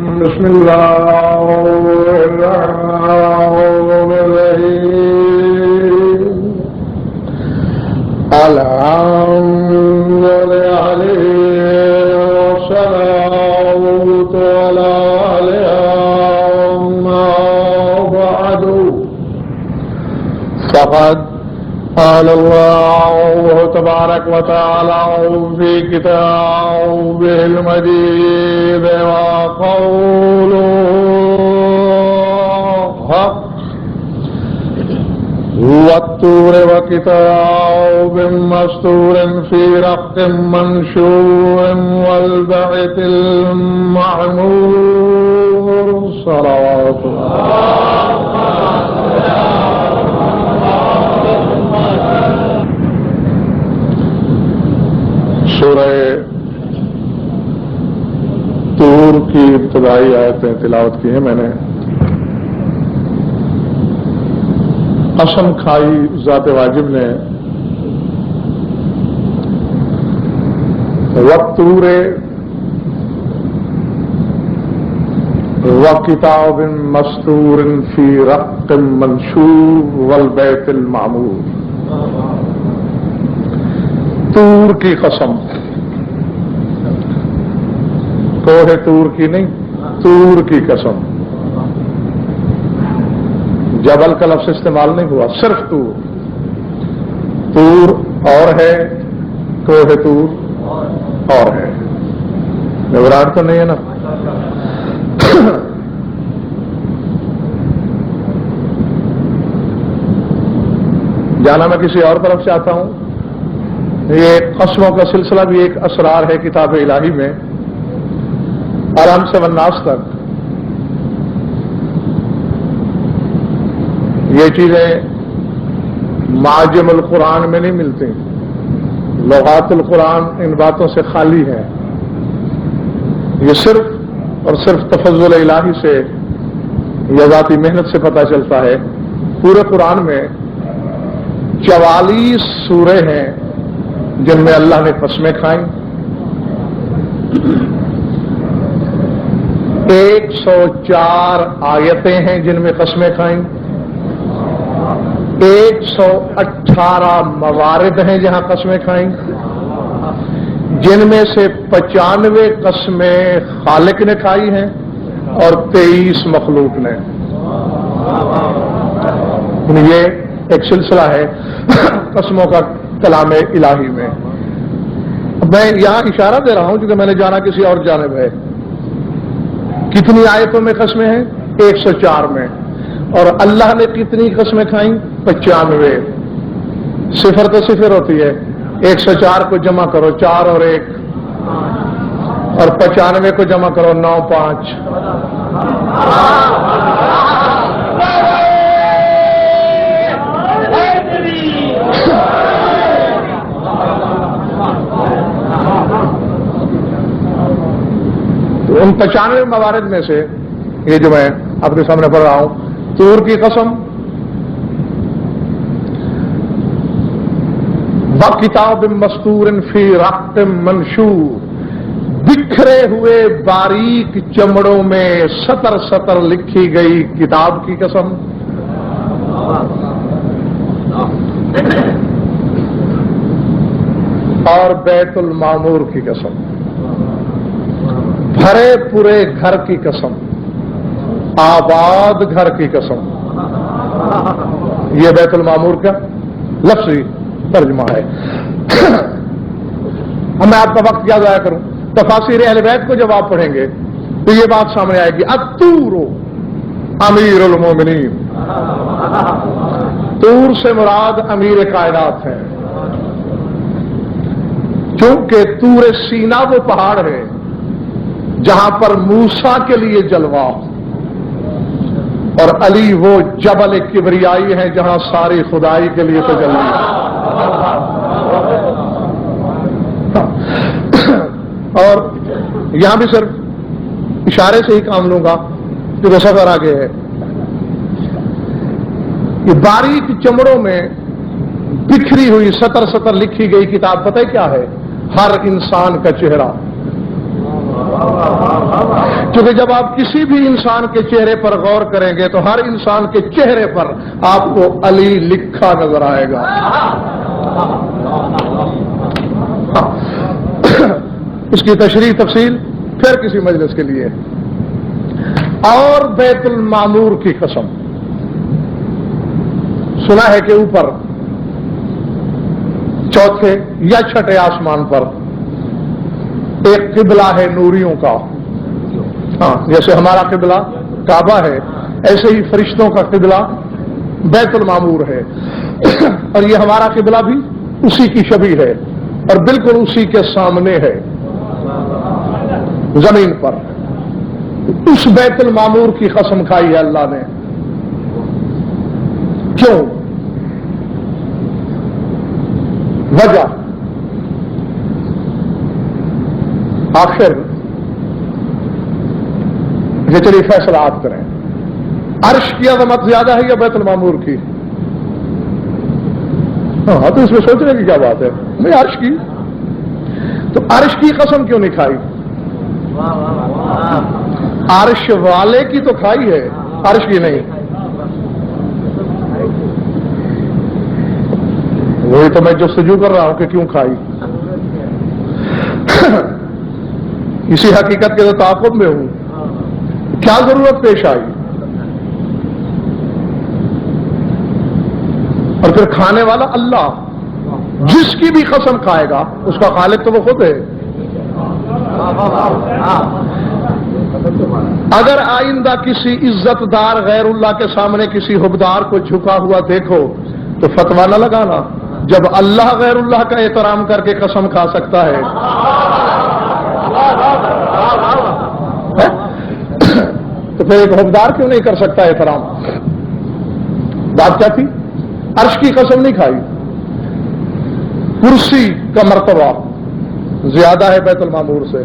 بسم اللہ الرحمن الرحیم الحمد للہ والصلاة علی ما بعد فقد قال الله تبارك وتعالى في كتابه المجيد وقوله حق والطور وكتاب مسطور في رق منشور والبيت المعمور صلوات سورہ طور کی ابتدائی آیتیں تلاوت کی ہیں میں نے. قسم کھائی ذات واجب نے والطور وکتاب مسطور فی رق منشور والبیت المعمور. طور کی قسم، کوہ طور کی نہیں، طور کی قسم. جبل کا لفظ استعمال نہیں ہوا، صرف طور. طور اور ہے، کوہ طور اور ہے. گھبراہٹ تو نہیں ہے نا؟ جانا میں کسی اور طرف سے آتا ہوں. یہ قسموں کا سلسلہ بھی ایک اسرار ہے کتاب الہی میں، الحم سے والناس تک. یہ چیزیں معاجم القرآن میں نہیں ملتی، لغات القرآن ان باتوں سے خالی ہے. یہ صرف اور صرف تفضل الہی سے یا ذاتی محنت سے پتہ چلتا ہے. پورے قرآن میں 44 سورے ہیں جن میں اللہ نے قسمیں کھائیں. 104 آیتیں ہیں جن میں قسمیں کھائیں. 118 موارد ہیں جہاں قسمیں کھائیں، جن میں سے 95 قسمیں خالق نے کھائی ہیں اور 23 مخلوق نے. یہ ایک سلسلہ ہے قسموں کا کلام الہی میں. میں یہاں اشارہ دے رہا ہوں کیونکہ میں نے جانا کسی اور جانب ہے. کتنی آیتوں میں قسمیں ہیں؟ 104 میں. اور اللہ نے کتنی قسمیں کھائیں؟ 95. صفر تو صفر ہوتی ہے. 104 کو جمع کرو 4 اور 1، اور 95 کو جمع کرو 9 5. ان 95 موارد میں سے یہ جو میں آپ کے سامنے پڑھ رہا ہوں، طور کی قسم وکتاب مسطور فی رق منشور، بکھرے ہوئے باریک چمڑوں میں سطر سطر لکھی گئی کتاب کی قسم. اور بیت المعمور کی قسم، بھرے پورے گھر کی قسم، آباد گھر کی قسم. یہ بیت المعمور کا لفظی ترجمہ ہے. اب میں آپ کا وقت کیا ضائع کروں؟ تفاسیر اہل بیت کو جب آپ پڑھیں گے تو یہ بات سامنے آئے گی. الطور امیر المومنین، طور سے مراد امیر کائنات ہے، چونکہ طور سینا وہ پہاڑ ہے جہاں پر موسیٰ کے لیے جلوہ، اور علی وہ جبل کبریائی ہے جہاں ساری خدائی کے لیے تجلی ہے. اور یہاں بھی صرف اشارے سے ہی کام لوں گا کیونکہ سفر آگے ہے. یہ باریک چمڑوں میں بکھری ہوئی سطر سطر لکھی گئی کتاب پتہ ہے کیا ہے؟ ہر انسان کا چہرہ. کیونکہ جب آپ کسی بھی انسان کے چہرے پر غور کریں گے تو ہر انسان کے چہرے پر آپ کو علی لکھا نظر آئے گا. اس کی تشریح تفصیل پھر کسی مجلس کے لیے. اور بیت المعمور کی قسم، سنا ہے کہ اوپر چوتھے یا چھٹے آسمان پر ایک قبلہ ہے نوریوں کا. ہاں، جیسے ہمارا قبلہ کعبہ ہے، ایسے ہی فرشتوں کا قبلہ بیت المعمور ہے. اور یہ ہمارا قبلہ بھی اسی کی شبیہ ہے اور بالکل اسی کے سامنے ہے زمین پر. اس بیت المعمور کی قسم کھائی ہے اللہ نے. کیوں؟ وجہ آخر یہ چلیے فیصلہ آپ کریں. عرش کی عظمت زیادہ ہے یا بیت المعمور کی؟ ہاں تو اس میں سوچنے کی کیا بات ہے؟ نہیں عرش کی. تو عرش کی قسم کیوں نہیں کھائی؟ عرش والے کی تو کھائی ہے، عرش کی نہیں. وہی تو میں جستجو کر رہا ہوں کہ کیوں کھائی. اسی حقیقت کے تو تعاقب میں ہوں. کیا ضرورت پیش آئی؟ اور پھر کھانے والا اللہ، جس کی بھی قسم کھائے گا اس کا خالق تو وہ خود ہے. اگر آئندہ کسی عزت دار غیر اللہ کے سامنے کسی حکمدار کو جھکا ہوا دیکھو تو فتویٰ نہ لگانا جب اللہ غیر اللہ کا احترام کر کے قسم کھا سکتا ہے. تو پھر ایک حکمدار کیوں نہیں کر سکتا احترام؟ بات کیا تھی؟ عرش کی قسم نہیں کھائی. کرسی کا مرتبہ زیادہ ہے بیت المعمور سے،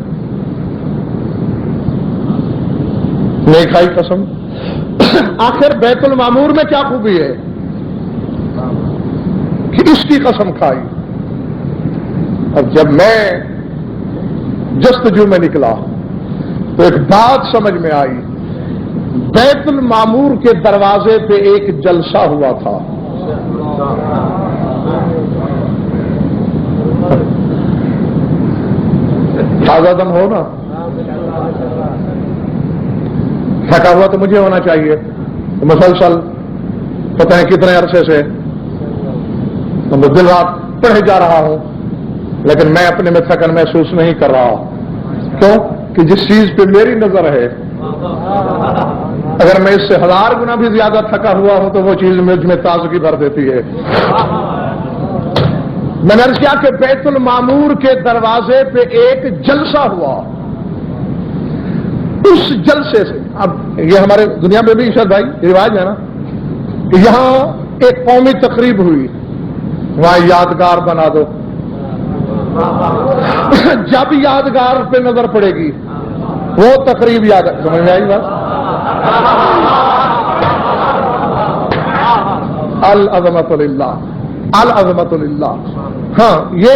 نہیں کھائی قسم. آخر بیت المعمور میں کیا خوبی ہے کہ اس کی قسم کھائی؟ اب جب میں جستجو میں نکلا تو ایک بات سمجھ میں آئی. بیت المعمور کے دروازے پہ ایک جلسہ ہوا تھا. تازہ دم ہو نا، تھکا ہوا تو مجھے ہونا چاہیے. مسلسل پتہ ہے کتنے عرصے سے میں دن رات پڑھے جا رہا ہوں لیکن میں اپنے میں تھکن محسوس نہیں کر رہا. کیوں؟ کہ جس چیز پہ میری نظر ہے اگر میں اس سے 1000 گنا بھی زیادہ تھکا ہوا ہوں تو وہ چیز مجھ میں تازگی بھر دیتی ہے. میں نے عرض کیا کہ بیت المعمور کے دروازے پہ ایک جلسہ ہوا. اس جلسے سے، اب یہ ہمارے دنیا میں بھی شاید بھائی رواج ہے نا کہ یہاں ایک قومی تقریب ہوئی، وہاں یادگار بنا دو. جب یادگار پہ نظر پڑے گی وہ تقریب یاد، سمجھ میں آئی بات؟ العظمت للہ، العظمت للہ. ہاں یہ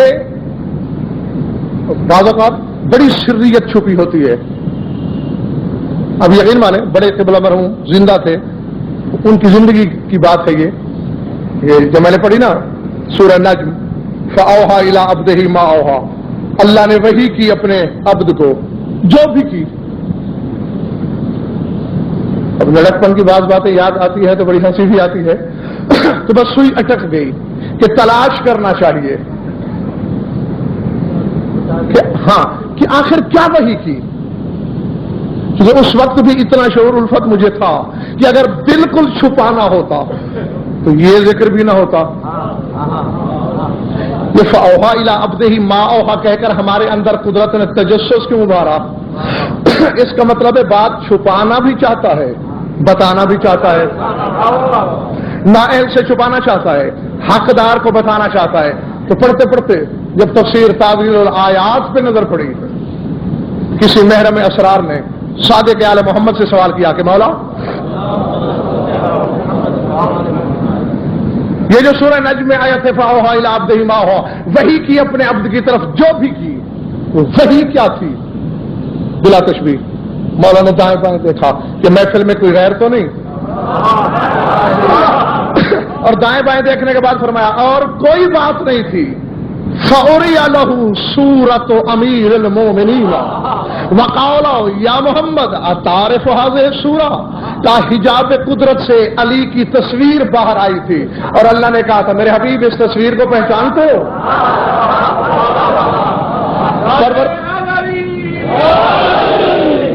بعض اوقات بڑی سریت چھپی ہوتی ہے. اب یقین مانے بڑے قبلہ مرحوم زندہ تھے، ان کی زندگی کی بات ہے یہ جو میں نے پڑھی نا سورہ نجم، فاوحا الی عبدہ ما اوحا، اللہ نے وحی کی اپنے عبد کو جو بھی کی. اب لڑکپن کی بعض باتیں یاد آتی ہے تو بڑی ہنسی بھی آتی ہے. تو بس سوئی اٹک گئی کہ تلاش کرنا چاہیے کہ ہاں کہ آخر کیا وحی کی. کیونکہ اس وقت بھی اتنا شعور الفت مجھے تھا کہ اگر بالکل چھپانا ہوتا تو یہ ذکر بھی نہ ہوتا. یہ فاوحا الی عبدہ ما اوحا کہہ کر ہمارے اندر قدرت نے تجسس کیوں ابھارا؟ اس کا مطلب ہے بات چھپانا بھی چاہتا ہے، بتانا بھی چاہتا ہے، نااہل سے چھپانا چاہتا ہے، حقدار کو بتانا چاہتا ہے. تو پڑھتے پڑھتے جب تفسیر تعویل الآیات پہ نظر پڑی، کسی محرم اسرار نے صادق آل محمد سے سوال کیا کہ مولا یہ جو سورہ نجم میں آیت ہے فاوحا الی عبدہ ما اوحا، وحی کی اپنے عبد کی طرف جو بھی کی وہ وحی کیا تھی؟ بلا تشبیہ مولا نے دائیں بائیں دیکھا کہ محفل میں کوئی غیر تو نہیں، اور دائیں بائیں دیکھنے کے بعد فرمایا اور کوئی بات نہیں تھی. فَأُرِيَ لَهُ سُورَةُ أَمِيرِ الْمُؤْمِنِينَ وَقَالَ یا محمد أَتَعْرِفُ هَذِهِ السُّورَةَ کا حجاب قدرت سے علی کی تصویر باہر آئی تھی اور اللہ نے کہا تھا میرے حبیب اس تصویر کو پہچانتے ہو؟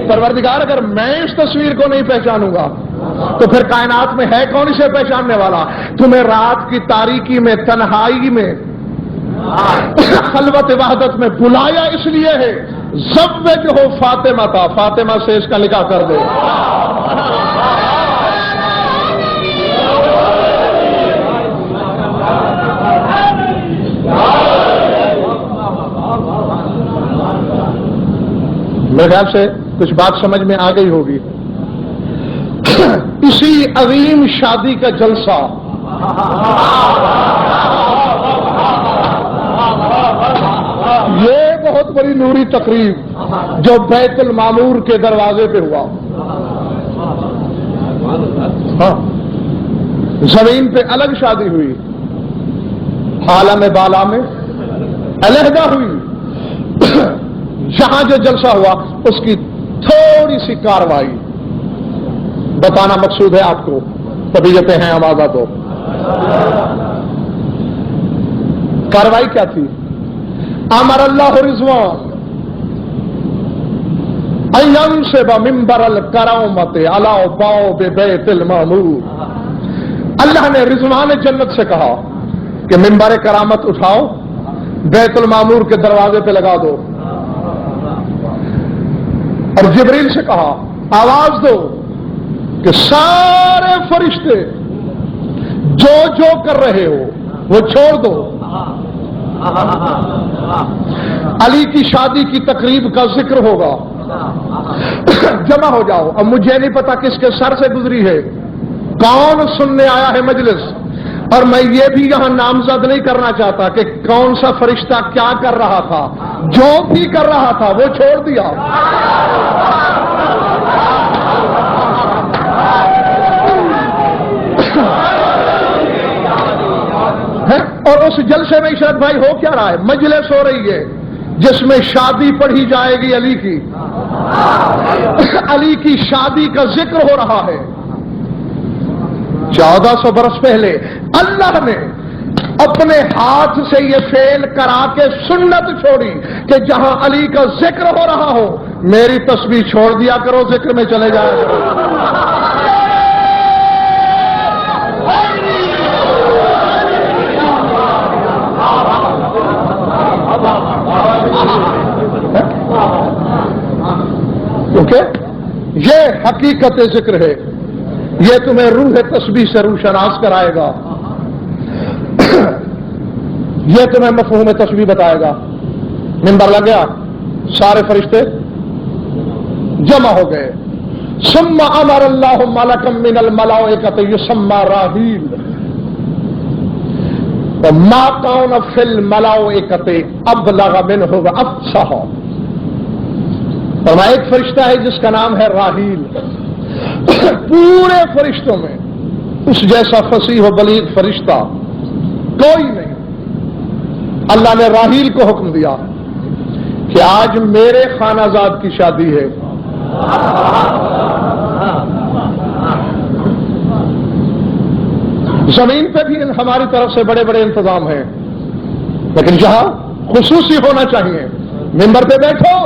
پروردگار اگر میں اس تصویر کو نہیں پہچانوں گا تو پھر کائنات میں ہے کون اسے پہچاننے والا؟ تمہیں رات کی تاریکی میں تنہائی میں خلوت وحدت میں بلایا اس لیے ہے زوج ہو فاطمہ تھا، فاطمہ سے اس کا نکاح کر دے. میرے خیال سے کچھ بات سمجھ میں آ گئی ہوگی. اسی عظیم شادی کا جلسہ یہ بہت بڑی نوری تقریب جو بیت المعمور کے دروازے پہ ہوا، ہاں زمین پہ الگ شادی ہوئی، عالم بالا میں علیحدہ ہوئی. یہاں جو جلسہ ہوا اس کی تھوڑی سی کاروائی بتانا مقصود ہے آپ کو. طبیعتیں ہیں آوازہ تو کاروائی کیا تھی؟ امر اللہ رضوان ان ينصب منبر الکرامت علی باب بیت المعمور. اللہ نے رضوان جنت سے کہا کہ منبر کرامت اٹھاؤ بیت المعمور کے دروازے پہ لگا دو، اور جبریل سے کہا آواز دو کہ سارے فرشتے جو جو کر رہے ہو وہ چھوڑ دو، علی کی شادی کی تقریب کا ذکر ہوگا، جمع ہو جاؤ. اب مجھے نہیں پتا کس کے سر سے گزری ہے، کون سننے آیا ہے مجلس، اور میں یہ بھی یہاں نامزد نہیں کرنا چاہتا کہ کون سا فرشتہ کیا کر رہا تھا، جو بھی کر رہا تھا وہ چھوڑ دیا. اور اس جلسے میں عشرت بھائی ہو کیا رہا ہے؟ مجلس ہو رہی ہے جس میں شادی پڑھی جائے گی علی کی، علی کی شادی کا ذکر ہو رہا ہے. 1400 برس پہلے اللہ نے اپنے ہاتھ سے یہ فعل کرا کے سنت چھوڑی کہ جہاں علی کا ذکر ہو رہا ہو میری تسبیح چھوڑ دیا کرو، ذکر میں چلے جایا کرو. کیونکہ یہ حقیقت ذکر ہے، یہ تمہیں روح تسبیح سے روشناس کرائے گا، یہ تمہیں مفہوم تسبیح بتائے گا. منبر لگ گیا، سارے فرشتے جمع ہو گئے. ثم امر اللہ ملکا من الملائکۃ یسمى راحیل وما كان في الملائکۃ ابلغ منہ وافصح. فرمایا ایک فرشتہ ہے جس کا نام ہے راحیل، پورے فرشتوں میں اس جیسا فصیح و بلیغ فرشتہ کوئی نہیں. اللہ نے راحیل کو حکم دیا کہ آج میرے خانہ زاد کی شادی ہے، زمین پہ بھی ہماری طرف سے بڑے بڑے انتظام ہیں، لیکن یہاں خصوصی ہونا چاہیے. ممبر پہ بیٹھو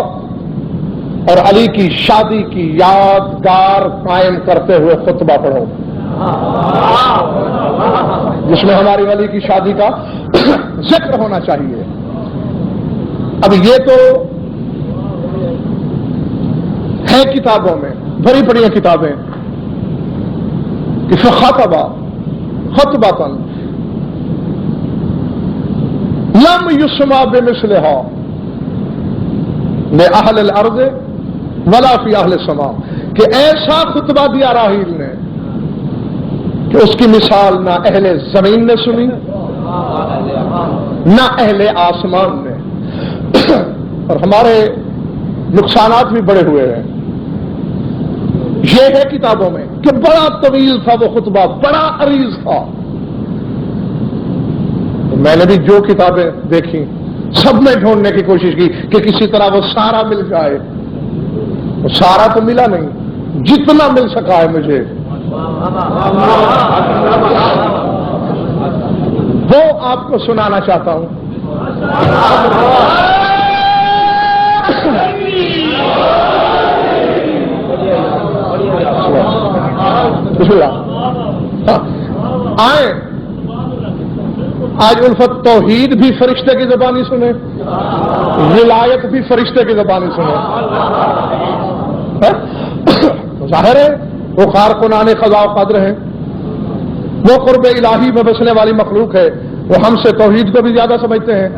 اور علی کی شادی کی یادگار قائم کرتے ہوئے خطبہ پڑھو جس میں ہماری علی کی شادی کا ذکر ہونا چاہیے. اب یہ تو ہے کتابوں میں، بڑی بڑی کتابیں کہ فخطبہ خطبۃ لم یسمع بمثلھا لأہل الارض ولا فی اہل السماء، کہ ایسا خطبہ دیا راحیل نے کہ اس کی مثال نہ اہل زمین نے سنی نہ اہل آسمان نے. اور ہمارے نقصانات بھی بڑے ہوئے ہیں. یہ ہے کتابوں میں کہ بڑا طویل تھا وہ خطبہ، بڑا عریض تھا. میں نے بھی جو کتابیں دیکھی سب میں ڈھونڈنے کی کوشش کی کہ کسی طرح وہ سارا مل جائے. وہ سارا تو ملا نہیں، جتنا مل سکا ہے مجھے وہ آپ کو سنانا چاہتا ہوں. بسم اللہ. آئیں آج الفت توحید بھی فرشتے کی زبانی سنے، ولایت بھی فرشتے کی زبانی سنے. ظاہر ہے وہ کارکنان قضاء و قدر ہیں، وہ قرب الہی میں بسنے والی مخلوق ہے، وہ ہم سے توحید کو بھی زیادہ سمجھتے ہیں.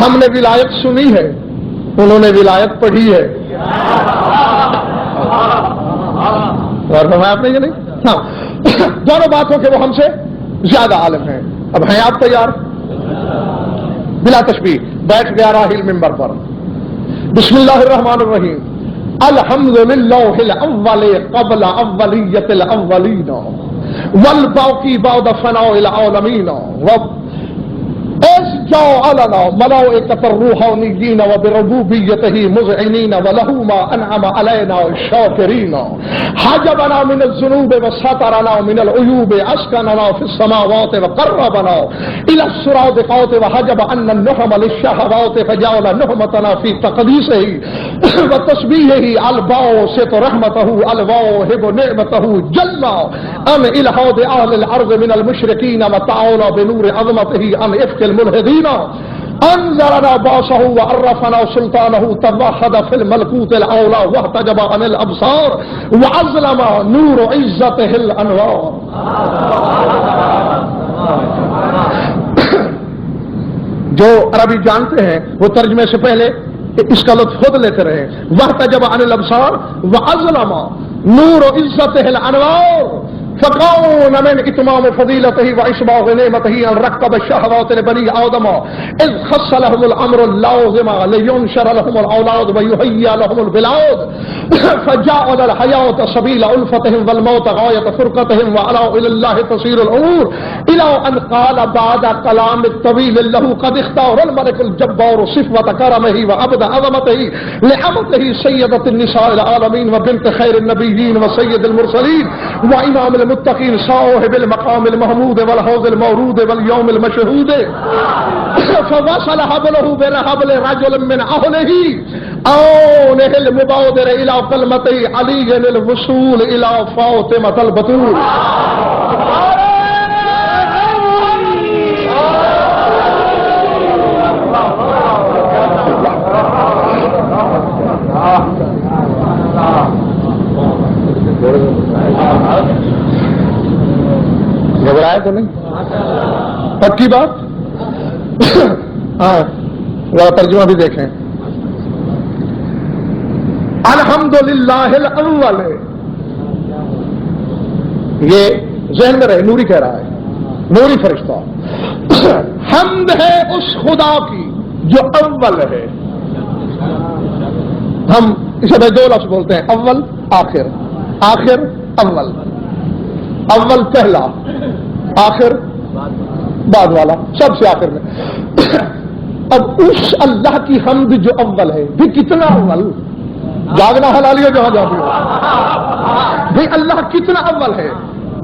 ہم نے ولایت سنی ہے، انہوں نے ولایت پڑھی ہے. اور فرمایا آپ نے یہ نہیں؟ ہاں، دونوں باتوں کے وہ ہم سے زیادہ عالم ہیں. اب ہیں آپ تیار؟ بلا تشبیہ بیٹھ گیا راحیل منبر پر. بسم اللہ الرحمن الرحیم. الحمدللہ الاول قبل اولیت الاولین والباقی بعد فناء العالمین جعلنا ملائکۃ الروحانیین وبربوبیتہ مذعنین وله ما انعم علینا شاکرین حجبنا من الذنوب وسترنا من العیوب اسکننا فی السماوات وقربنا الى الصراط وحجب عنا النهم للشهوات فجعل نهمتنا في تقديسه وتسبيحه الباسط رحمته الواهب نعمته جل عن الحاد اهل الارض من المشركين وتعالى بنور عظمته عن افك الملحدين انذرنا باسه وعرفنا سلطانه توحد في الملكوت الاعلى واحتجب عن الابصار وعظلم نور عزته الانوار. جو عربی جانتے ہیں وہ ترجمے سے پہلے اس کا لطف خود لیتے رہے. واحتجب عن الابصار وعظلم نور عزته الانوار فكون من اتمام فضيلته واشباع نعمته ان ركب الشهوات لبني ادم اذ خص لهم الامر اللازم لينشر لهم الاولاد ويهيئ لهم البلاد فجعل الحياه سبيل الفتهم والموت غايه فرقتهم وعلى الى الله تصير الامور الى ان قال بعد كلام الطويل له قد اختار الملك الجبار صفه كرمه وابد عظمته لعمته سيده النساء العالمين وبنت خير النبيين وسيد المرسلين وامام المتقين صاحب المقام المحمود والحوض المورود واليوم المشهود فوصل حبله بحبل رجل من اهله اونه المبادر الى قلمه علي للوصول الى فاطمه البتول. گھبرائے تو نہیں؟ پکی بات. ہاں ذرا ترجمہ بھی دیکھیں. الحمدللہ الاول، یہ ذہن میں رہے، نوری کہہ رہا ہے، نوری فرشتہ. حمد ہے اس خدا کی جو اول ہے. ہم اسے بھائی دو لفظ بولتے ہیں، اول آخر، آخر اول. اول پہلا، آخر بعد والا، سب سے آخر میں. اب اس اللہ کی حمد جو اول ہے بھی کتنا اول، جاگنا حلالی ہو جہاں جاتی ہو بھائی اللہ کتنا اول ہے.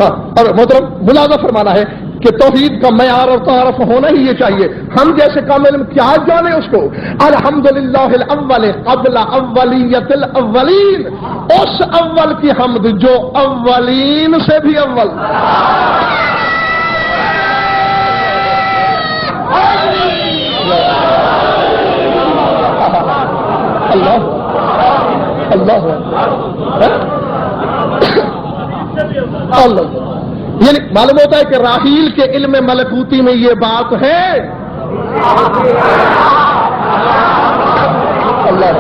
اور محترم ملاحظہ فرمانا ہے کہ توحید کا معیار اور تعارف ہونا ہی یہ چاہیے. ہم جیسے کام علم کیا جانے اس کو. الحمدللہ الاول قبل اولیت الاولین، اس اول کی حمد جو اولین سے بھی اول. اللہ اللہ اللہ. یعنی معلوم ہوتا ہے کہ راحیل کے علم ملکوتی میں یہ بات ہے. اللہ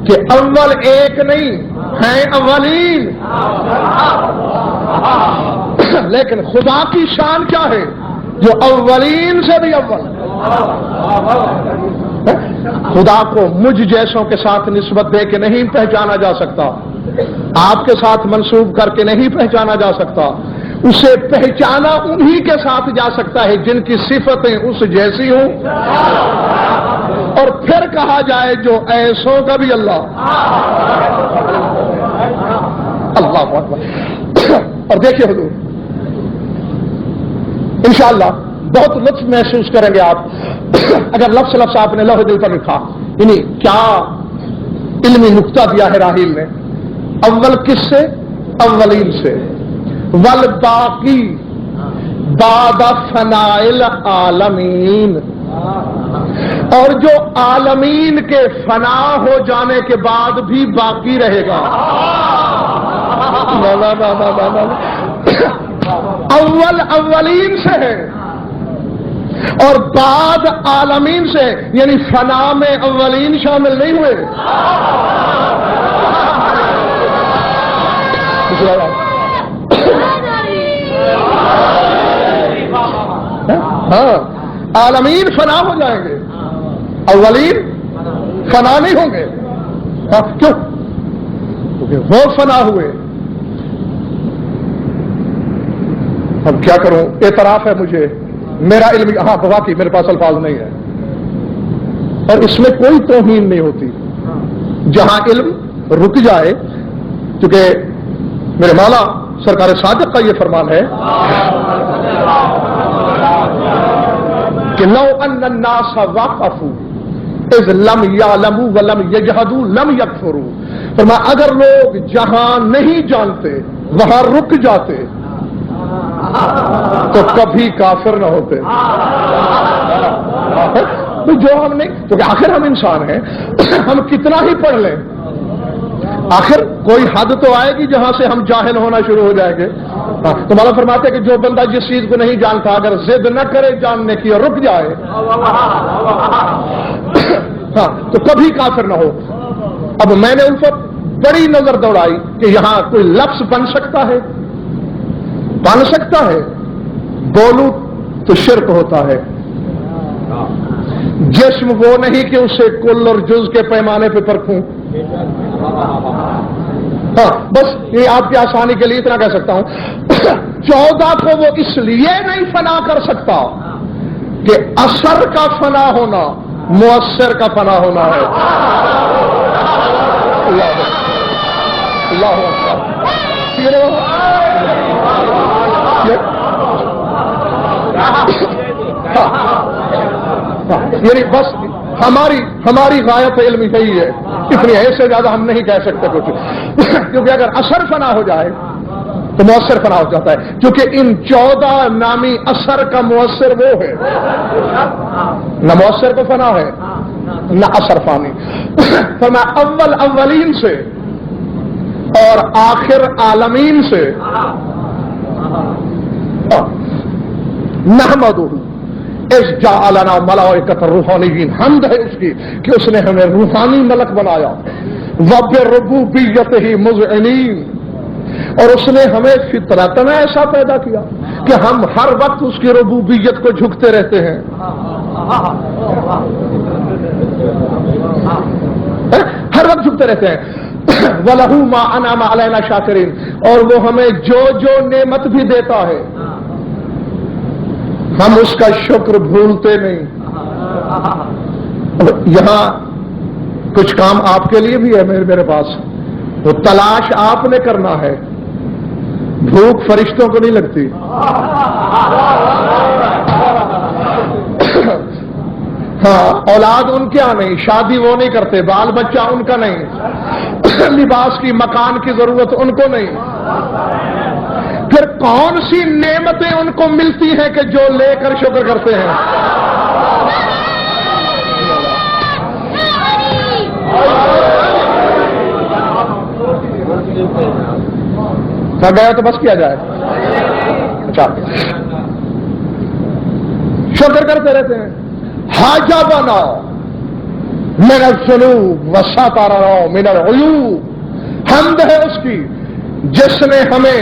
کہ اول ایک نہیں ہیں، اولین. لیکن خدا کی شان کیا ہے؟ جو اولین سے بھی اول. خدا کو مجھ جیسوں کے ساتھ نسبت دے کے نہیں پہچانا جا سکتا، آپ کے ساتھ منسوب کر کے نہیں پہچانا جا سکتا. اسے پہچانا انہی کے ساتھ جا سکتا ہے جن کی صفتیں اس جیسی ہوں. اور پھر کہا جائے جو ایسوں کا بھی اللہ. اللہ اکبر. اور دیکھیے حضور، انشاءاللہ بہت لطف محسوس کریں گے آپ اگر لفظ لفظ آپ نے لوح دل پر لکھا. یعنی کیا علمی نقطہ دیا ہے راحیل نے. اول کس سے؟ اولین سے. والباقی بعد فناء العالمین، اور جو عالمین کے فنا ہو جانے کے بعد بھی باقی رہے گا. اول اولین سے ہے اور بعد عالمین سے، یعنی فنا میں اولین شامل نہیں ہوئے. ہاں، عالمین فنا ہو جائیں گے، اولین فنا نہیں ہوں گے. کیوں؟ کیونکہ وہ فنا ہوئے. اب کیا کروں، اعتراف ہے مجھے، میرا علم ہاں واقعی میرے پاس الفاظ نہیں ہے، اور اس میں کوئی توہین نہیں ہوتی. جہاں علم رک جائے، کیونکہ میرے مولا سرکار صادق کا یہ فرمان ہے کہ لو ان الناس وقفوا اذ لم يعلموا ولم يجهدوا لم يكفروا. فرمایا اگر لوگ جہاں نہیں جانتے وہاں رک جاتے تو کبھی کافر نہ ہوتے. جو ہم نہیں، کیونکہ آخر ہم انسان ہیں، ہم کتنا ہی پڑھ لیں، آخر کوئی حد تو آئے گی جہاں سے ہم جاہل ہونا شروع ہو جائیں گے. تو مولا فرماتے ہیں کہ جو بندہ جس چیز کو نہیں جانتا اگر ضد نہ کرے جاننے کی اور رک جائے ہاں تو کبھی کافر نہ ہو. اب میں نے ان پر بڑی نظر دوڑائی کہ یہاں کوئی لفظ بن سکتا ہے، بن سکتا ہے، بولوں تو شرک ہوتا ہے. جسم وہ نہیں کہ اسے کل اور جز کے پیمانے پہ پرکھوں. ہاں بس یہ آپ کی آسانی کے لیے اتنا کہہ سکتا ہوں 14 کو وہ اس لیے نہیں فنا کر سکتا کہ اثر کا فنا ہونا مؤثر کا فنا ہونا ہے. اللہ یعنی بس ہماری غایت علمی یہی ہے، اتنی ہے، اس سے زیادہ ہم نہیں کہہ سکتے کچھ. کیونکہ اگر اثر فنا ہو جائے تو مؤثر فنا ہو جاتا ہے، کیونکہ ان 14 نامی اثر کا مؤثر وہ ہے. نہ مؤثر کو فنا ہے نہ اثر فانی. فرمایا اول اولین سے اور آخر عالمین سے. نحمدہ اذ جعلنا ملائکۃ روحانیین، حمد ہے اس کی کہ اس نے ہمیں روحانی ملک بنایا. وبربوبیتہ مذعنین، اور اس نے ہمیں فطرت میں ایسا پیدا کیا کہ ہم ہر وقت اس کی ربوبیت کو جھکتے رہتے ہیں. ہر وقت جھکتے رہتے ہیں. وَلَهُ مَا أَنْعَمَ عَلَيْنَا شَاكِرِينَ، اور وہ ہمیں جو جو نعمت بھی دیتا ہے ہم اس کا شکر بھولتے نہیں. یہاں کچھ کام آپ کے لیے بھی ہے میرے پاس، وہ تلاش آپ نے کرنا ہے. بھوک فرشتوں کو نہیں لگتی. ہاں اولاد ان کے یہاں نہیں، شادی وہ نہیں کرتے، بال بچہ ان کا نہیں، لباس کی مکان کی ضرورت ان کو نہیں. پھر کون سی نعمتیں ان کو ملتی ہیں کہ جو لے کر شکر کرتے ہیں. کیا گیا تو بس کیا جائے. اچھا شکر کرتے رہتے ہیں. حاجبنا من الذنوب وسترنا من العیوب، حمد ہے اس کی جس نے ہمیں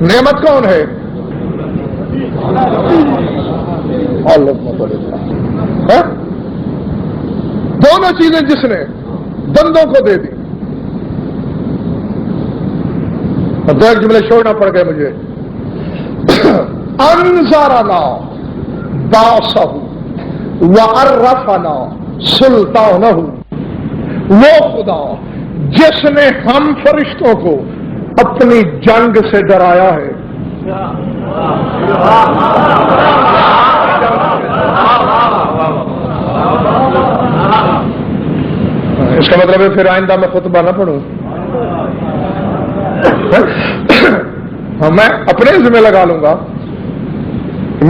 نعمت کون ہے؟ ہاں؟ دونوں چیزیں جس نے بندوں کو دے دی. دو ایک جملے چھوڑنا پڑ گئے مجھے. انذرنا باسہ وعرفنا سلطانہ، وہ خدا جس نے ہم فرشتوں کو اپنی جنگ سے ڈرایا ہے. اس کا مطلب ہے پھر آئندہ میں خطبہ نہ پڑھوں. میں اپنے ذمہ لگا لوں گا،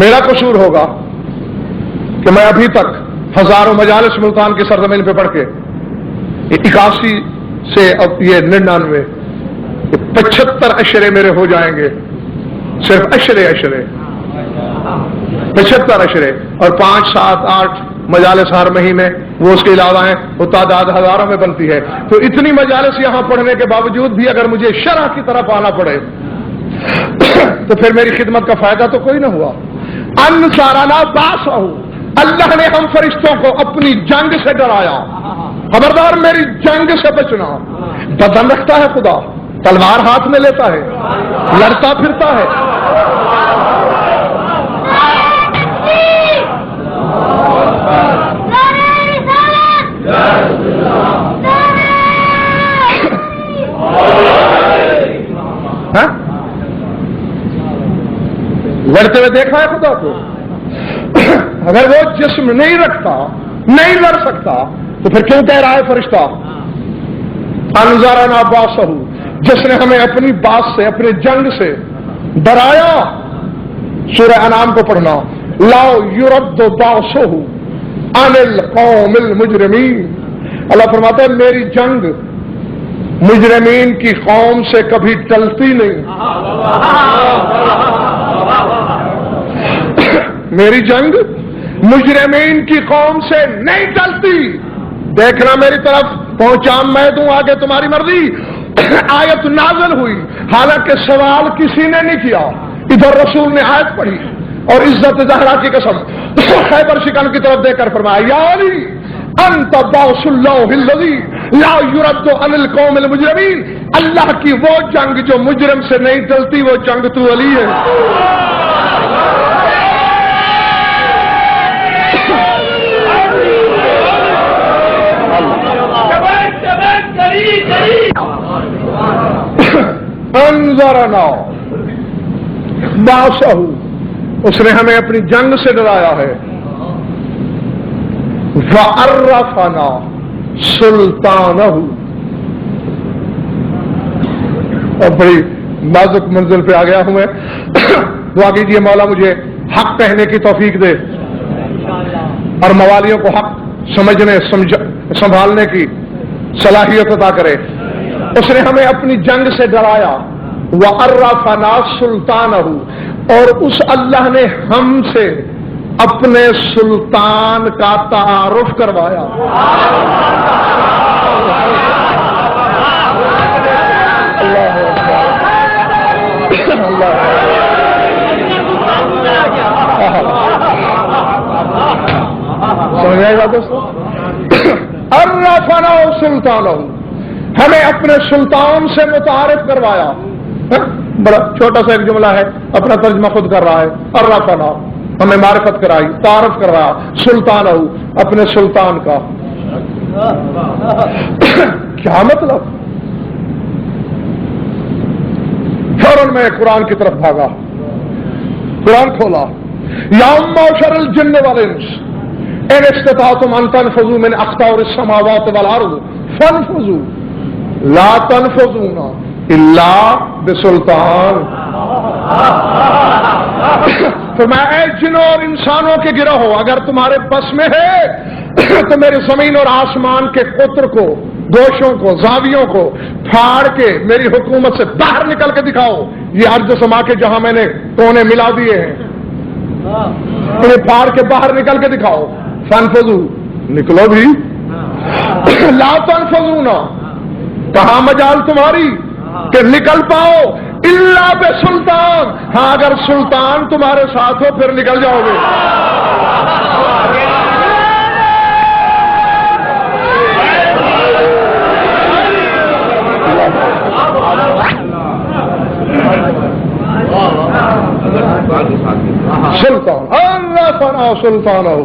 میرا قصور ہوگا کہ میں ابھی تک ہزاروں مجالس ملتان کی سرزمین پہ پڑھ کے 81 سے اب یہ 99 75 اشرے میرے ہو جائیں گے. صرف اشرے 75 اشرے، اور 5 7 8 مجالس ہر مہینے وہ اس کے علاوہ ہیں، وہ تعداد ہزاروں میں بنتی ہے. تو اتنی مجالس یہاں پڑھنے کے باوجود بھی اگر مجھے شرع کی طرف آنا پڑے تو پھر میری خدمت کا فائدہ تو کوئی نہ ہوا. انصارنا باسہ، اللہ نے ہم فرشتوں کو اپنی جنگ سے ڈرایا. خبردار میری جنگ سے بچنا. بدن رکھتا ہے خدا، تلوار ہاتھ میں لیتا ہے، لڑتا پھرتا ہے. لڑتے ہوئے دیکھا ہے خدا کو. اگر وہ جسم نہیں رکھتا، نہیں لڑ سکتا، تو پھر کیوں کہہ رہا ہے فرشتہ انذرنا باسہ، جس نے ہمیں اپنی باس سے، اپنے جنگ سے ڈرایا. سورہ انعام کو پڑھنا. لا یرد باسہ عن القوم المجرمین. اللہ فرماتا ہے میری جنگ مجرمین کی قوم سے کبھی ٹلتی نہیں. میری جنگ مجرمین کی قوم سے نہیں ٹلتی. دیکھنا میری طرف، پہنچا میں دوں، آگے تمہاری مرضی. آیت نازل ہوئی، حالانکہ سوال کسی نے نہیں کیا. ادھر رسول نے آیت پڑھی اور عزت زہرا کی قسم خیبر شکن کی طرف دیکھ کر فرمایا یا علی انت باس اللہ الذی لا یرد عن القوم المجرمین. اللہ کی وہ جنگ جو مجرم سے نہیں ٹلتی، وہ جنگ تو علی ہے. انذرنا باسہ، اس نے ہمیں اپنی جنگ سے ڈرایا ہے. وعرفنا سلطانہ، اور بڑی نازک منزل پہ آ گیا ہوں میں. دعا کیجیے مولا مجھے حق کہنے کی توفیق دے اور موالیوں کو حق سمجھنے سنبھالنے کی صلاحیت عطا کرے. اس نے ہمیں اپنی جنگ سے ڈرایا. وعرفنا سلطانہ، اور اس اللہ نے ہم سے اپنے سلطان کا تعارف کروایا. سمجھ آئے گا دوستو؟ عرفنا سلطانہ، ہمیں اپنے سلطان سے متعارف کروایا. بڑا چھوٹا سا ایک جملہ ہے، اپنا ترجمہ خود کر رہا ہے. عرفنا، ہمیں معرفت کرائی، تعارف کروایا. سلطانہ، اپنے سلطان کا. کیا مطلب؟ فوراً میں قرآن کی طرف بھاگا، قرآن کھولا. یا معشر الجن والانس ان استطعتم ان تنفذوا من اقطار السماوات والارض فانفذوا لا تنفذون الا بسلطان. فرمایا اے جنوں اور انسانوں کے گروہ، اگر تمہارے بس میں ہے تو میری زمین اور آسمان کے قطر کو، گوشوں کو، زاویوں کو پھاڑ کے میری حکومت سے باہر نکل کے دکھاؤ. یہ ارض سما کے جہاں میں نے کونے ملا دیے ہیں، انہیں پھاڑ کے باہر نکل کے دکھاؤ. فانفذوا، نکلو بھی. لا تنفذون، کہاں مجال تمہاری کہ نکل پاؤ الا بسلطان، ہاں اگر سلطان تمہارے ساتھ ہو پھر نکل جاؤ گے۔ سلطان اللہ فنا سلطان ہو،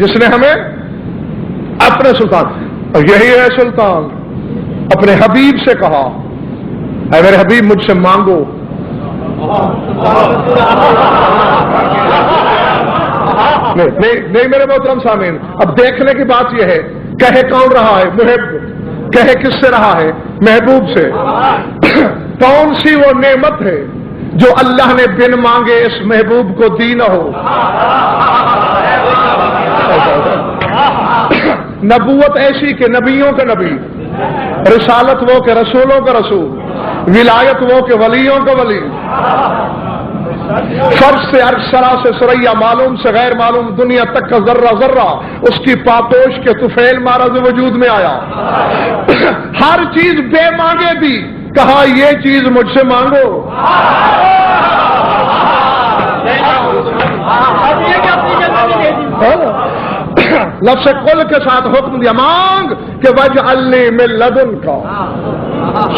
جس نے ہمیں اپنے سلطان، اور یہی ہے سلطان، اپنے حبیب سے کہا اے میرے حبیب مجھ سے مانگو، نہیں میرے محترم سامعین، اب دیکھنے کی بات یہ ہے کہے کون رہا ہے؟ محب، کہے کس سے رہا ہے؟ محبوب سے۔ کون سی وہ نعمت ہے جو اللہ نے بن مانگے اس محبوب کو دی نہ ہو؟ نبوت ایسی کہ نبیوں کا نبی، رسالت وہ کہ رسولوں کا رسول، ولایت وہ کہ ولیوں کا ولی، فرش سے عرش، سرا سے سریا، معلوم سے غیر معلوم، دنیا تک کا ذرہ ذرہ اس کی پاپوش کے طفیل مہاراج وجود میں آیا۔ ہر چیز بے مانگے دی، کہا یہ چیز مجھ سے مانگو۔ لفظ کل کے ساتھ حکم دیا مانگ کہ وجعل لی من لدنک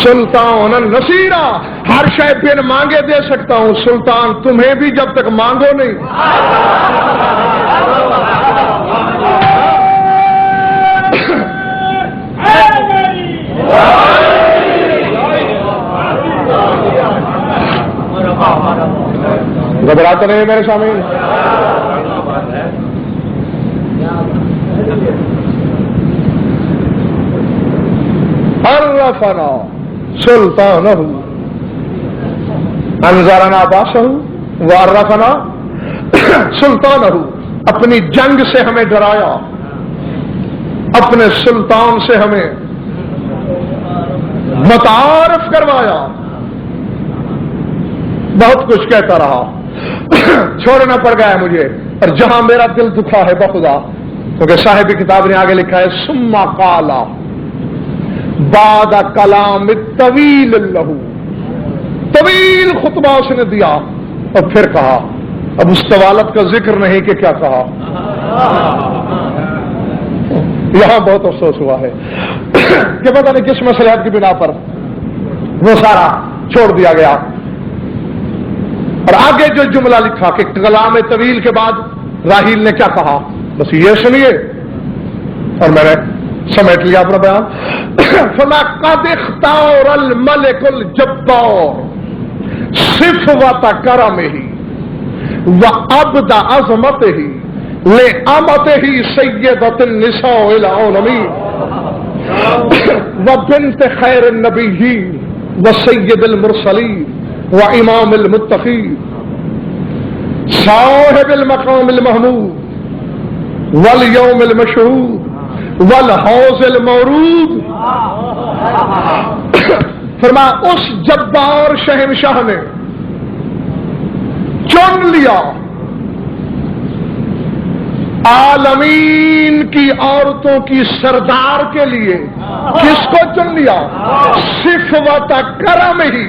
سلطان نصیرا، ہر شے بن مانگے دے سکتا ہوں، سلطان تمہیں بھی جب تک مانگو نہیں۔ گھبراتے نہیں میرے سامنے؟ عرفنا سلطانہ انذرنا باسہ وعرفنا سلطانہ، اپنی جنگ سے ہمیں ڈرایا، اپنے سلطان سے ہمیں متعارف کروایا، بہت کچھ کہتا رہا، چھوڑنا پڑ گیا مجھے، اور جہاں میرا دل دکھا ہے بخدا، کیونککہ صاحب کتاب نے آگے لکھا ہے ثم قال بعد کلام طویل لہ، طویل خطبہ اس نے دیا اور پھر کہا، اب اس طوالت کا ذکر نہیں کہ کیا کہا، یہاں بہت افسوس ہوا ہے کہ پتہ نہیں کس مصلحت کی بنا پر وہ سارا چھوڑ دیا گیا، اور آگے جو جملہ لکھا کہ کلام طویل کے بعد راحیل نے کیا کہا، بس یہ سنیے، اور میں نے سمیٹ لیا اپنا بیان۔ فما قد اختار الملک الجبار صفوت کرمہ وعبد عظمتہ لامتہ سیدۃ النساء العالمین وبنت خیر النبیین وسید المرسلین وامام المتقین صاحب المقام المحمود والیوم المشہود والحوض المورود۔ فرمایا اس جبار شہنشاہ نے چن لیا عالمین کی عورتوں کی سردار کے لیے، کس کو چن لیا؟ صفوت کرم ہی،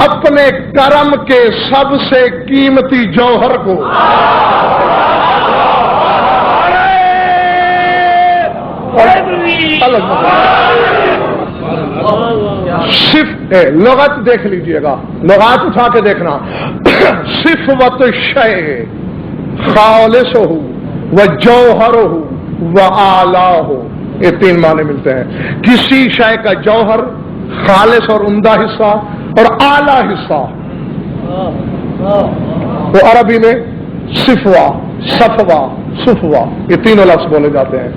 اپنے کرم کے سب سے قیمتی جوہر کو۔ لغت دیکھ لیجئے گا، لغات اٹھا کے دیکھنا۔ صفوت شے خالص ہو و جوہر ہو و اعلیٰ ہو، یہ تین معنی ملتے ہیں۔ کسی شے کا جوہر خالص اور عمدہ حصہ اور اعلیٰ حصہ، وہ عربی میں صفوا، صفوا، صفوا، یہ تینوں لفظ بولے جاتے ہیں۔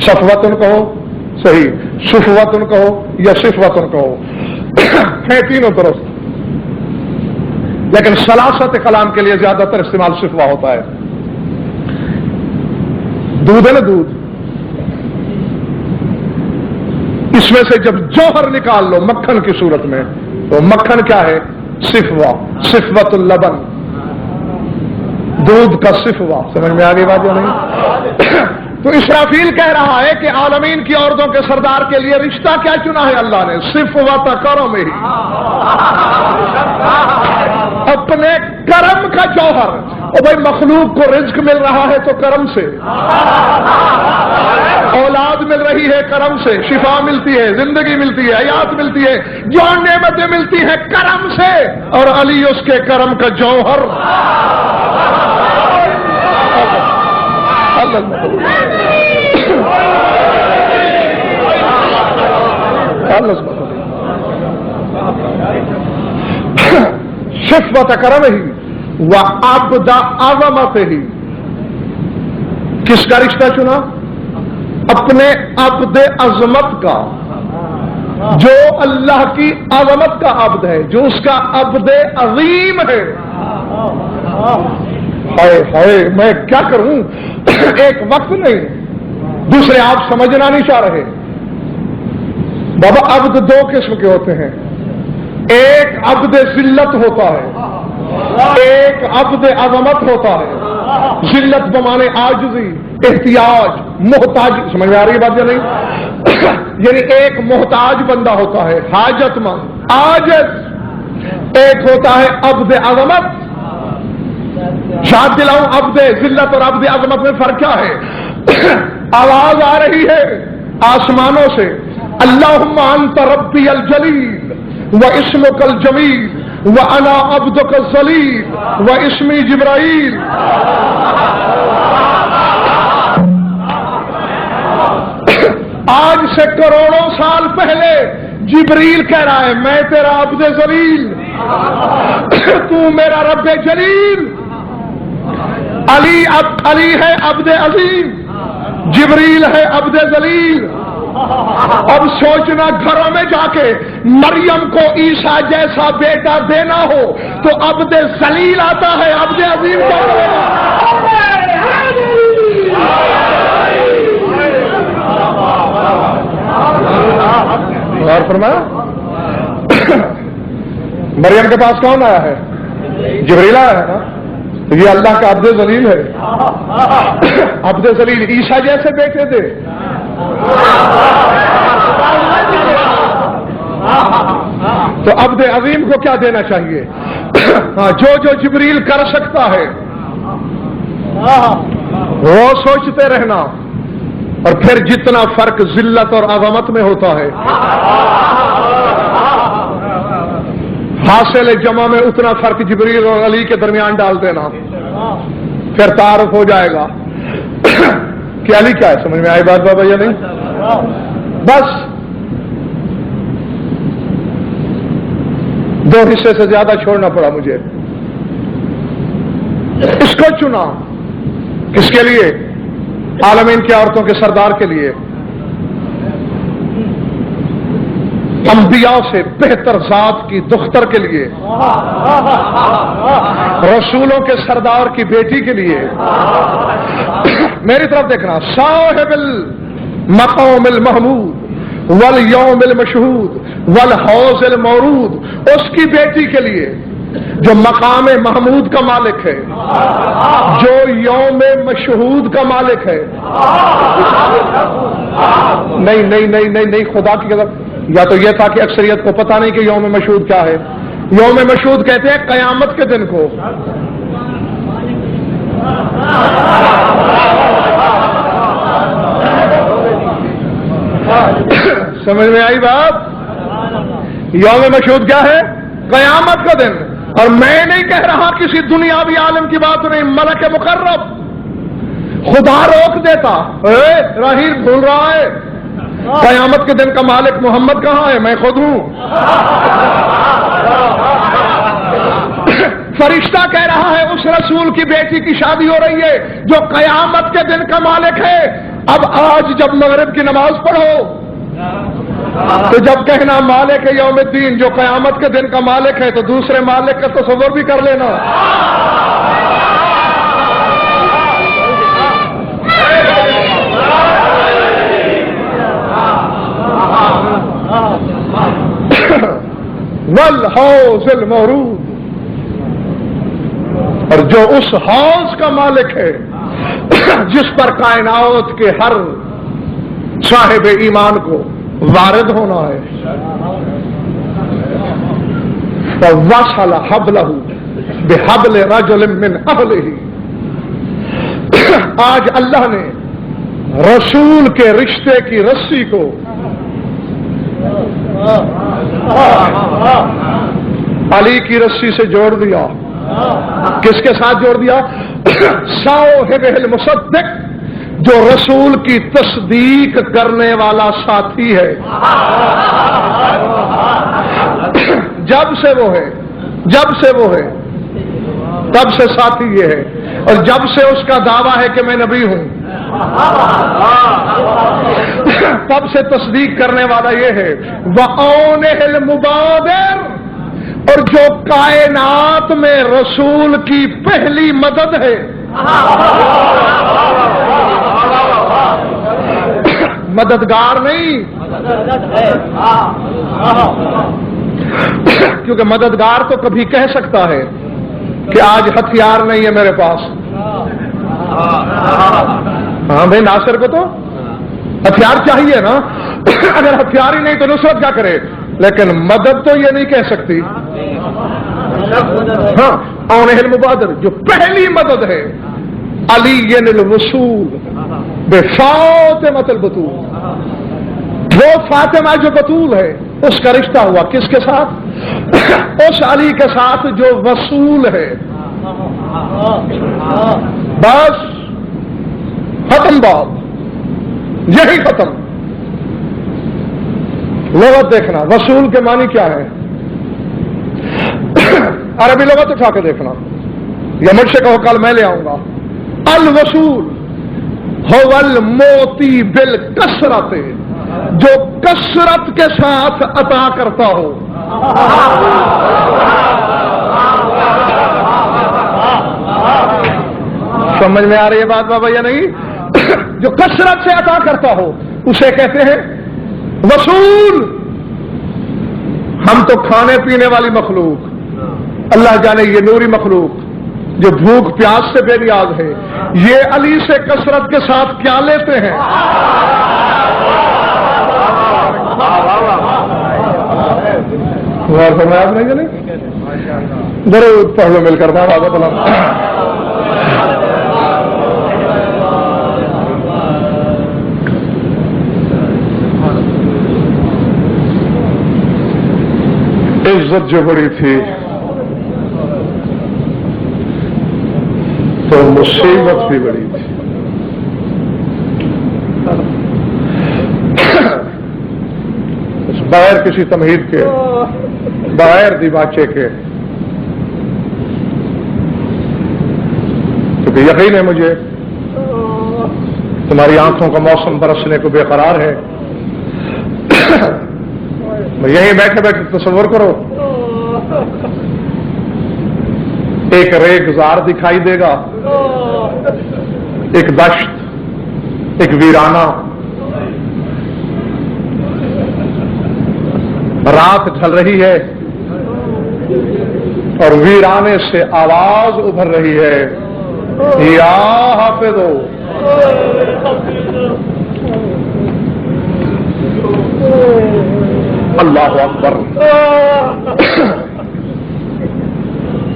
صفوتن کہو صحیح، صفوتن کہو یا صفوتن کہو، ہیں تینوں درست، لیکن سلاست کلام کے لیے زیادہ تر استعمال صفوا ہوتا ہے۔ دودھ ہے نا دودھ، اس میں سے جب جوہر نکال لو مکھن کی صورت میں تو مکھن کیا ہے؟ صفوا، صفوت اللبن، دودھ کا صفوا۔ سمجھ میں آ گئی بات یا نہیں؟ تو اسرافیل کہہ رہا ہے کہ عالمین کی عورتوں کے سردار کے لیے رشتہ کیا چنا ہے اللہ نے؟ صرف و کرم ہی، اپنے کرم کا جوہر۔ اور بھائی مخلوق کو رزق مل رہا ہے تو کرم سے، اولاد مل رہی ہے کرم سے، شفا ملتی ہے، زندگی ملتی ہے، حیات ملتی ہے، جو نعمتیں ملتی ہیں کرم سے، اور علی اس کے کرم کا جوہر۔ شفوت کرم ہی و عبد عظمت ہی، کس کا رشتہ چنا؟ اپنے عبد عظمت کا، جو اللہ کی عظمت کا عبد ہے، جو اس کا عبد عظیم ہے۔ ہائے ہائے میں کیا کروں، ایک وقت نہیں، دوسرے آپ سمجھنا نہیں چاہ رہے۔ بابا عبد دو قسم کے ہوتے ہیں، ایک عبد ذلت ہوتا ہے، ایک عبد عظمت ہوتا ہے۔ ذلت بمانے عاجزی، احتیاج، محتاج، سمجھ میں آ رہی ہے بات یا نہیں؟ یعنی ایک محتاج بندہ ہوتا ہے، حاجت مند، عاجز۔ ایک ہوتا ہے عبد عظمت۔ یاد دلاؤں عبد ذلت اور عبد عظمت میں فرق کیا ہے؟ آواز آ رہی ہے آسمانوں سے، اللہم انت ربی الجلیل واسمک الجمیل وانا عبدک الذلیل واسمی جبرائیل۔ آج سے کروڑوں سال پہلے جبریل کہہ رہا ہے میں تیرا عبد ذلیل، تو میرا رب جلیل۔ علی ہے عبد عظیم، جبریل ہے عبد ذلیل۔ اب سوچنا گھروں میں جا کے مریم کو عیسیٰ جیسا بیٹا دینا ہو تو عبد ذلیل آتا ہے، عبد عظیم کا غور فرمایا۔ مریم کے پاس کون آیا ہے؟ جبریل آیا ہے نا، یہ اللہ کا عبد ذلیل ہے۔ عبد ذلیل عیسیٰ جیسے بیٹے تھے، تو عبد عظیم کو کیا دینا چاہیے؟ ہاں، جو جبریل کر سکتا ہے وہ سوچتے رہنا، اور پھر جتنا فرق ذلت اور عظمت میں ہوتا ہے حاصل جمع میں اتنا فرق جبریل اور علی کے درمیان ڈال دینا، پھر تعارف ہو جائے گا کہ علی کیا ہے۔ سمجھ میں آئی بات بابا یا نہیں؟ بس دو حصے سے زیادہ چھوڑنا پڑا مجھے۔ اس کو چنا کس کے لیے؟ عالمین کی عورتوں کے سردار کے لیے، انبیاء سے بہتر ذات کی دختر کے لیے، رسولوں کے سردار کی بیٹی کے لیے۔ میری طرف دیکھنا، صاحب المقام المحمود والیوم المشہود والحوض المورود، اس کی بیٹی کے لیے جو مقام محمود کا مالک ہے، جو یوم مشہود کا مالک ہے۔ نہیں نہیں نہیں نہیں نہیں، خدا کی قسم، یا تو یہ تھا کہ اکثریت کو پتہ نہیں کہ یوم مشہود کیا ہے۔ یوم مشہود کہتے ہیں قیامت کے دن کو۔ سمجھ میں آئی بات؟ یوم مشہود کیا ہے؟ قیامت کا دن۔ اور میں نہیں کہہ رہا کسی دنیاوی عالم کی بات نہیں، ملک مقرب، خدا روک دیتا، راہیل بھول رہا ہے، قیامت کے دن کا مالک محمد کہاں ہے؟ میں خود ہوں۔ فرشتہ کہہ رہا ہے اس رسول کی بیٹی کی شادی ہو رہی ہے جو قیامت کے دن کا مالک ہے۔ اب آج جب مغرب کی نماز پڑھو تو جب کہنا مالک یوم الدین جو قیامت کے دن کا مالک ہے تو دوسرے مالک کا تصور بھی کر لینا۔ والحوض المورود، اور جو اس حوض کا مالک ہے جس پر کائنات کے ہر صاحب ایمان کو وارد ہونا ہے. فوصل حبلہ بحبل رجل من اہلہ. آج اللہ نے رسول کے رشتے کی رسی کو علی کی رسی سے جوڑ دیا. کس کے ساتھ جوڑ دیا؟ صاحب المصدق، جو رسول کی تصدیق کرنے والا ساتھی ہے. جب سے وہ ہے تب سے ساتھی یہ ہے، اور جب سے اس کا دعویٰ ہے کہ میں نبی ہوں تب سے تصدیق کرنے والا یہ ہے. وَأَوْنِهِ الْمُبَادِرِ، اور جو کائنات میں رسول کی پہلی مدد ہے. مددگار نہیں، کیونکہ مددگار تو کبھی کہہ سکتا ہے کہ آج ہتھیار نہیں ہے میرے پاس. ہاں بھائی، ناصر کو تو ہتھیار چاہیے نا. اگر ہتھیار ہی نہیں تو نصرت کیا کرے؟ لیکن مدد تو یہ نہیں کہہ سکتی. ہاں، اونہ المبادر، جو پہلی مدد ہے. علی الوصول بفاطمہ البتول، وہ فاطمہ جو بتول ہے اس کا رشتہ ہوا کس کے ساتھ؟ اس علی کے ساتھ جو وصول ہے. بس ختم بات، یہی ختم. لغت دیکھنا، وصول کے معنی کیا ہے؟ عربی لغت اٹھا کے دیکھنا، یا مجھ سے کہو کل میں لے آؤں گا. الوصول هو الموتی بالکثرت، جو کثرت کے ساتھ عطا کرتا ہو. سمجھ میں آ رہی ہے بات بابا یا نہیں؟ جو کثرت سے عطا کرتا ہو اسے کہتے ہیں وصول. ہم تو کھانے پینے والی مخلوق، اللہ جانے یہ نوری مخلوق جو بھوک پیاس سے بے نیاز ہے، یہ علی سے کثرت کے ساتھ کیا لیتے ہیں؟ آپ نہیں ضرور پڑھ لو مل کر عزت جو بڑی تھی تو مصیبت بھی بڑی تھی. بغیر کسی تمہید کے، بغیر دیباچے کے، کیونکہ یقین ہے مجھے تمہاری آنکھوں کا موسم برسنے کو بے قرار ہے. یہیں بیٹھے بیٹھے تصور کرو، ایک ریگزار دکھائی دے گا، ایک دشت، ایک ویرانہ. رات ڈھل رہی ہے اور ویرانے سے آواز ابھر رہی ہے، یا حافظو. اللہ اکبر.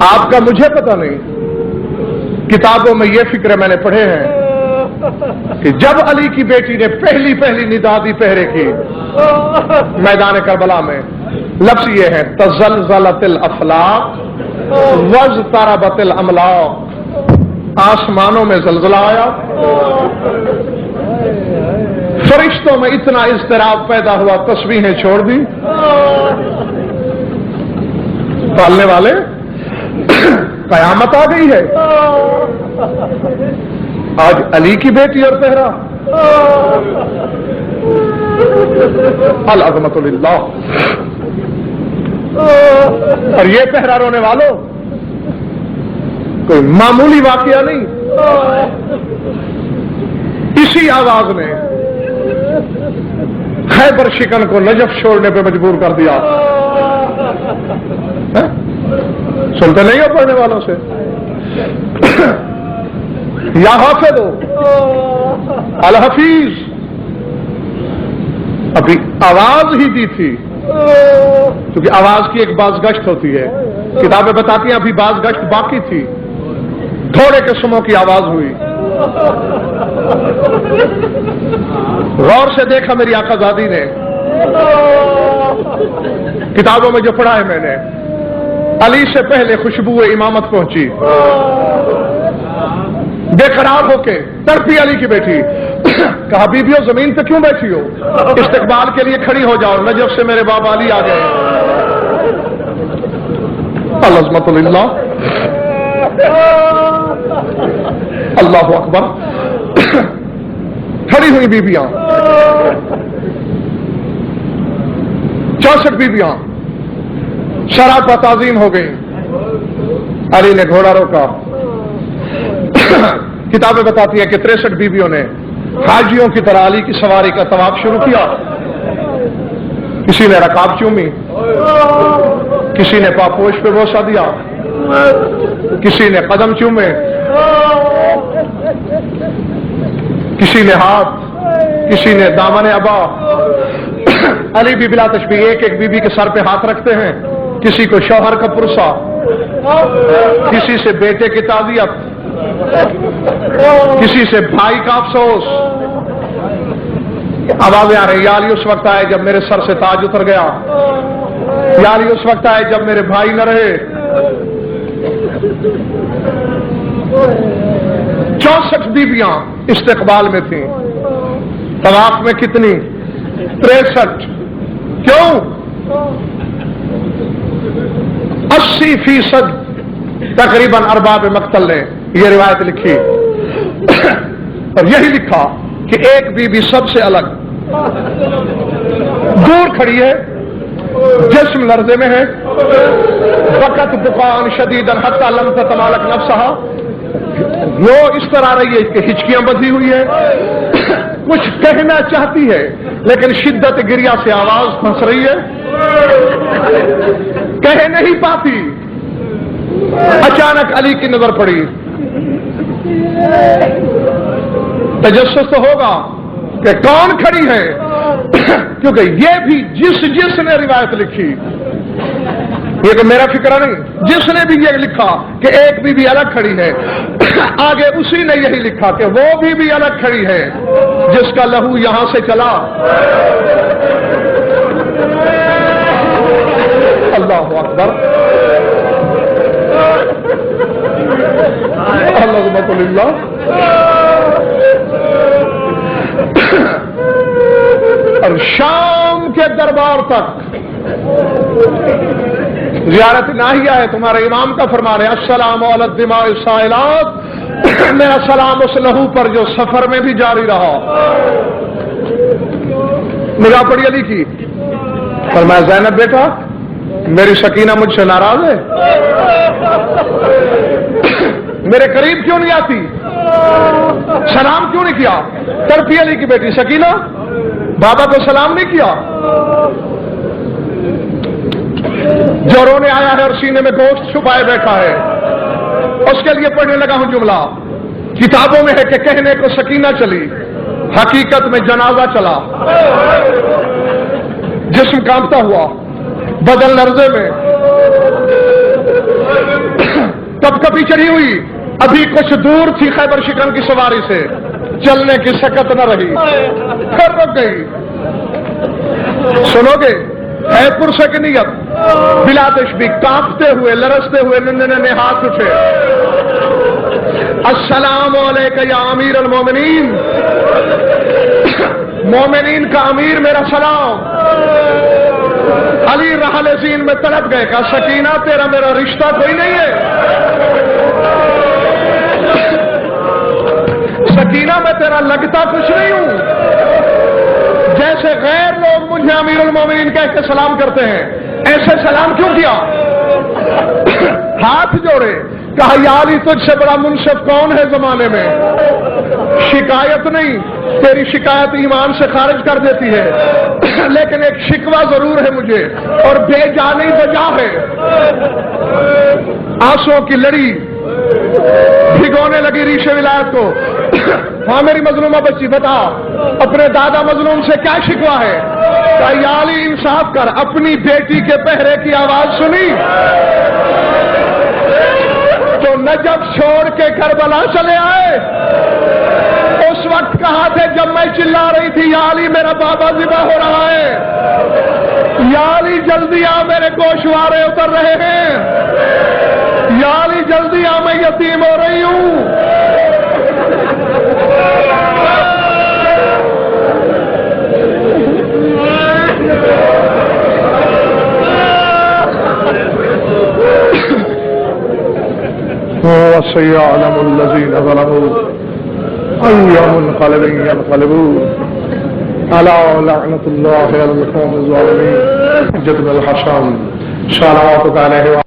آپ کا مجھے پتہ نہیں، کتابوں میں یہ فکر میں نے پڑھے ہیں کہ جب علی کی بیٹی نے پہلی ندا دی پہرے کی میدان کربلا میں، لفظ یہ ہے تزلزلت الافلاق واضطربت الاملاق. آسمانوں میں زلزلہ آیا، فرشتوں میں اتنا اضطراب پیدا ہوا، تسبیحیں چھوڑ دی. پالنے والے قیامت آ گئی ہے. آج علی کی بیٹی اور پہرا، العظمت للہ. اور یہ پہرا رونے والوں کوئی معمولی واقعہ نہیں. اسی آواز نے خیبر شکن کو نجف چھوڑنے پہ مجبور کر دیا. سنتے نہیں ہو پڑھنے والوں سے؟ یا حافظ الحفیظ، ابھی آواز ہی دی تھی، کیونکہ آواز کی ایک باز گشت ہوتی ہے، کتابیں بتاتی ہیں ابھی باز گشت باقی تھی، تھوڑے قسموں کی آواز ہوئی، غور سے دیکھا میری آقا زادی نے، کتابوں میں جو پڑھا ہے میں نے، علی سے پہلے خوشبو امامت پہنچی، بے قرار ہو کے تڑپی علی کی بیٹی، کہا بیبیو زمین پہ کیوں بیٹھی ہو، استقبال کے لیے کھڑی ہو جاؤ، نجف سے میرے بابا علی آ گئے، العظمت للہ، اللہ اکبر، کھڑی ہوئی بیبیاں 64 بیبیاں سراپا تعظیم ہو گئی، علی نے گھوڑا روکا، کتابیں بتاتی ہیں کہ 63 بیویوں نے حاجیوں کی طرح علی کی سواری کا طواف شروع کیا، کسی نے رکاب چومی، کسی نے پاپوش پہ بوسہ دیا، کسی نے قدم چومے، کسی نے ہاتھ، کسی نے دامن ابا، علی بھی بلا تشبیہ ایک ایک بیوی کے سر پہ ہاتھ رکھتے ہیں، کسی کو شوہر کا پرسہ، کسی سے بیٹے کی تعزیت، کسی سے بھائی کا افسوس، آوازیں آ رہی، یا علی اس وقت آئے جب میرے سر سے تاج اتر گیا، یا علی اس وقت آئے جب میرے بھائی نہ رہے، 64 بیویاں استقبال میں تھیں، طواف میں کتنی؟ 63، کیوں؟ 80% تقریباً ارباب مقتل نے یہ روایت لکھی، اور یہی لکھا کہ ایک بیوی سب سے الگ دور کھڑی ہے، جسم لرزے میں ہے، وقت بقان شدیداً حتی لم تتمالک نفسہا، وہ اس طرح رہی ہے کہ ہچکیاں بندھی ہوئی ہے، کچھ کہنا چاہتی ہے لیکن شدت گریہ سے آواز پھنس رہی ہے، کہہ نہیں پاتی، اچانک علی کی نظر پڑی، تجسس تو ہوگا کہ کون کھڑی ہے، کیونکہ یہ بھی جس نے روایت لکھی، یہ تو میرا فکرہ نہیں، جس نے بھی یہ لکھا کہ ایک بیوی الگ کھڑی ہے، آگے اسی نے یہی لکھا کہ وہ بھی الگ کھڑی ہے جس کا لہو یہاں سے چلا، اللہ اکبر، العظمت للہ، اور شام کے دربار تک زیارت ناہیہ ہے، تمہارے امام کا فرمان ہے، السلام علی الدماء السائلات، میرا سلام اس لہو پر جو سفر میں بھی جاری رہا، نگاہ پڑی علی کی، فرمایا زینب بیٹا میری سکینہ مجھ سے ناراض ہے، میرے قریب کیوں نہیں آتی، سلام کیوں نہیں کیا، تڑپی علی کی بیٹی سکینہ، بابا کو سلام نہیں کیا، جو رونے آیا ہے اور سینے میں گوشت چھپائے بیٹھا ہے، اس کے لیے پڑھنے لگا ہوں جملہ، کتابوں میں ہے کہ کہنے کو سکینہ چلی، حقیقت میں جنازہ چلا، جسم کانپتا ہوا، بدن لرزے میں، کب کبھی چڑھی ہوئی، ابھی کچھ دور تھی خیبر شکن کی سواری سے، چلنے کی سکت نہ رہی، پھر رک گئی، سنو گے ہے پرسہ کی نیت، بلا تشبیہ کانپتے ہوئے لرزتے ہوئے ننے ہاتھ اٹھے، السلام علیکہ یا امیر المومنین، مومنین کا امیر میرا سلام، علی رحل زین میں تڑپ گئے، کہا سکینہ تیرا میرا رشتہ کوئی نہیں ہے، سکینہ میں تیرا لگتا کچھ نہیں ہوں، جیسے غیر لوگ مجھے امیر المومنین کہہ کے سلام کرتے ہیں ایسے سلام کیوں کیا، ہاتھ جوڑے، کہا یا علی تجھ سے بڑا منصف کون ہے زمانے میں، شکایت نہیں، تیری شکایت ایمان سے خارج کر دیتی ہے، لیکن ایک شکوہ ضرور ہے مجھے، اور بے جانی وجہ ہے، آنسوں کی لڑی بھگونے لگی ریش ولایت کو. ہاں میری مظلومہ بچی بتا اپنے دادا مظلوم سے کیا شکوا ہے؟ کہ یا علی انصاف کر. اپنی بیٹی کے پہرے کی آواز سنی تو نجف چھوڑ کے کربلا چلے آئے. اس وقت کہاں تھے جب میں چلا رہی تھی یا علی میرا بابا ذبح ہو رہا ہے، یا علی جلدی آ میرے گوشوارے اتر رہے ہیں، یا علی جلدی آ میں یتیم ہو رہی ہوں. وَسَيَعْلَمُ الَّذِينَ ظَلَمُوا أَيَّ مُنقَلِبٍ يَنقَلِبُونَ أَلَا لَعْنَةُ اللَّهِ عَلَى الْقَوْمِ الظَّالِمِينَ. جدنا الحشام صلواتك عليه